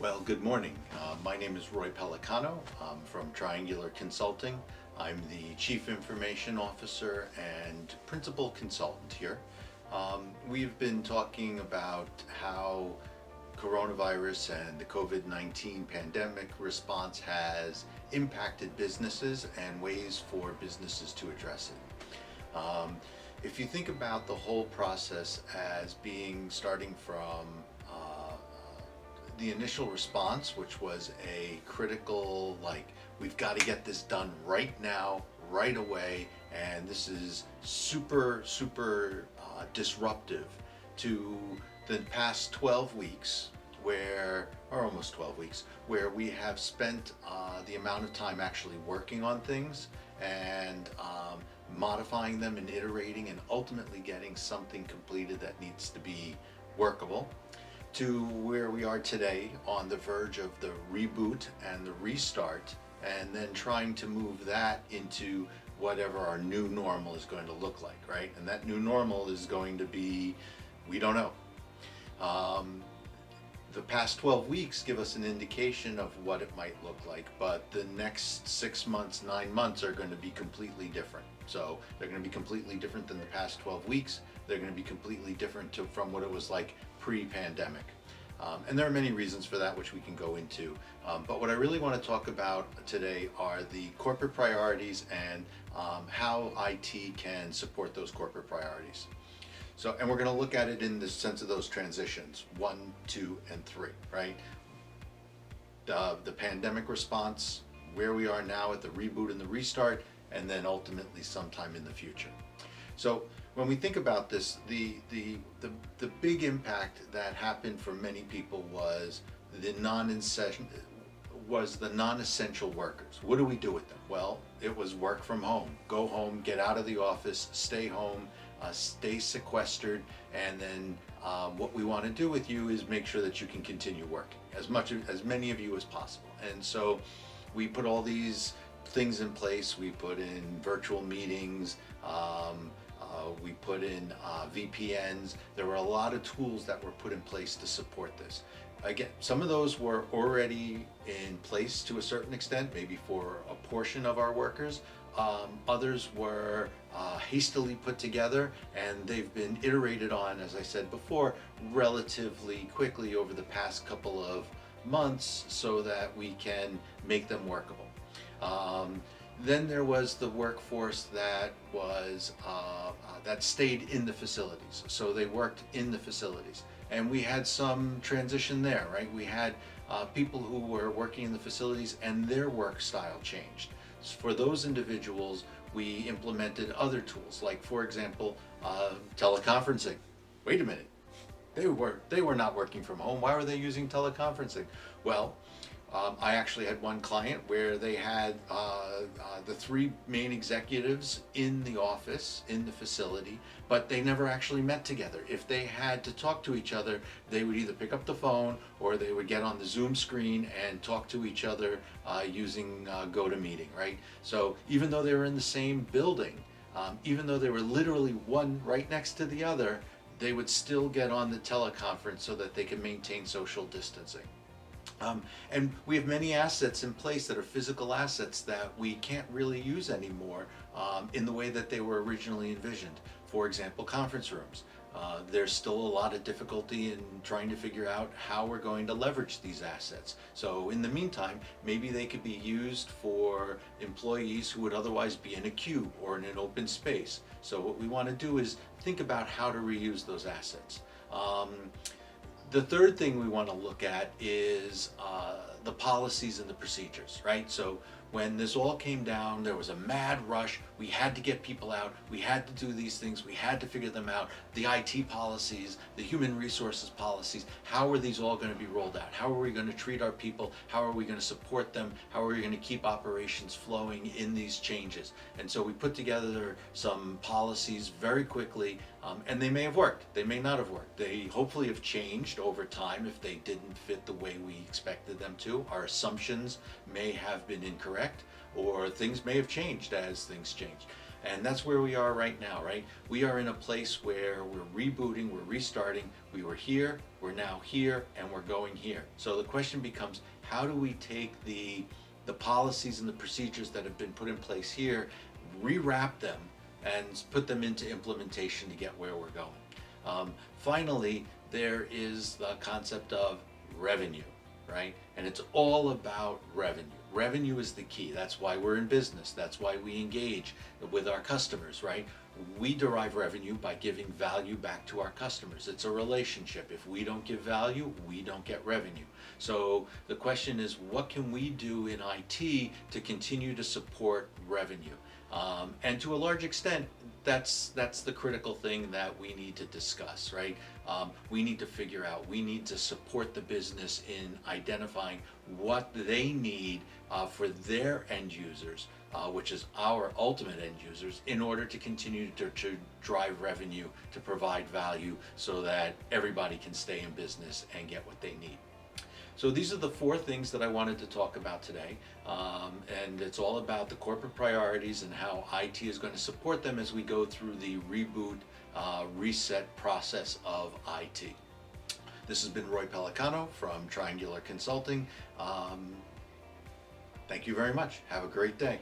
Well, good morning. My name is Roy Pellicano. I'm from Triangular Consulting. I'm the Chief Information Officer and Principal Consultant here. We've been talking about how coronavirus and the COVID-19 pandemic response has impacted businesses and ways for businesses to address it. If you think about the whole process as being starting from the initial response, which was a critical, like, we've got to get this done right now, right away, and this is super disruptive, to the past 12 weeks or almost 12 weeks, where we have spent the amount of time actually working on things and modifying them and iterating and ultimately getting something completed that needs to be workable, to where we are today on the verge of the reboot and the restart, and then trying to move that into whatever our new normal is going to look like, right? And that new normal is going to be, we don't know. The past 12 weeks give us an indication of what it might look like, but the next 6 months, 9 months are going to be completely different. So they're going to be completely different than the past 12 weeks. They're going to be completely different from what it was like pre-pandemic. And there are many reasons for that, which we can go into. But what I really want to talk about today are the corporate priorities and how IT can support those corporate priorities. So, and we're going to look at it in the sense of those transitions, 1, 2, and 3, right? The pandemic response, where we are now at the reboot and the restart, and then ultimately sometime in the future. So when we think about this, the big impact that happened for many people was the non-essential workers. What do we do with them? Well, it was work from home. Go home, get out of the office, stay home, stay sequestered, and then what we want to do with you is make sure that you can continue working, as many of you as possible. And so we put all these things in place. We put in virtual meetings, we put in VPNs. There were a lot of tools that were put in place to support this. Again, some of those were already in place to a certain extent, maybe for a portion of our workers. Others were hastily put together, and they've been iterated on, as I said before, relatively quickly over the past couple of months so that we can make them workable. Then there was the workforce that was that stayed in the facilities, so they worked in the facilities, and we had some transition there, right? We had people who were working in the facilities and their work style changed. For those individuals, we implemented other tools, like, for example, teleconferencing. Wait a minute, they were not working from home. Why were they using teleconferencing? Well, I actually had one client where they had the 3 main executives in the office, in the facility, but they never actually met together. If they had to talk to each other, they would either pick up the phone or they would get on the Zoom screen and talk to each other using GoToMeeting, right? So even though they were in the same building, even though they were literally one right next to the other, they would still get on the teleconference so that they could maintain social distancing. And we have many assets in place that are physical assets that we can't really use anymore in the way that they were originally envisioned. For example, conference rooms. There's still a lot of difficulty in trying to figure out how we're going to leverage these assets. So in the meantime, maybe they could be used for employees who would otherwise be in a queue or in an open space. So what we want to do is think about how to reuse those assets. The third thing we want to look at is the policies and the procedures, right? So when this all came down, there was a mad rush. We had to get people out. We had to do these things. We had to figure them out. The IT policies, the human resources policies, how are these all going to be rolled out? How are we going to treat our people? How are we going to support them? How are we going to keep operations flowing in these changes? And so we put together some policies very quickly, and they may have worked. They may not have worked. They hopefully have changed over time if they didn't fit the way we expected them to. Our assumptions may have been incorrect, or things may have changed as things change. And that's where we are right now, right? We are in a place where we're rebooting, we're restarting. We were here, we're now here, and we're going here. So the question becomes, how do we take the policies and the procedures that have been put in place here, rewrap them, and put them into implementation to get where we're going? Finally, there is the concept of revenue, right? And it's all about revenue. Revenue is the key. That's why we're in business. That's why we engage with our customers, right? We derive revenue by giving value back to our customers. It's a relationship. If we don't give value, we don't get revenue. So the question is, what can we do in IT to continue to support revenue? And to a large extent, that's the critical thing that we need to discuss, right? We need to figure out, we need to support the business in identifying what they need for their end users, which is our ultimate end users, in order to continue to drive revenue, to provide value, so that everybody can stay in business and get what they need. So these are the 4 things that I wanted to talk about today, and it's all about the corporate priorities and how IT is going to support them as we go through the reboot, reset process of IT. This has been Roy Pellicano from Triangular Consulting. Thank you very much. Have a great day.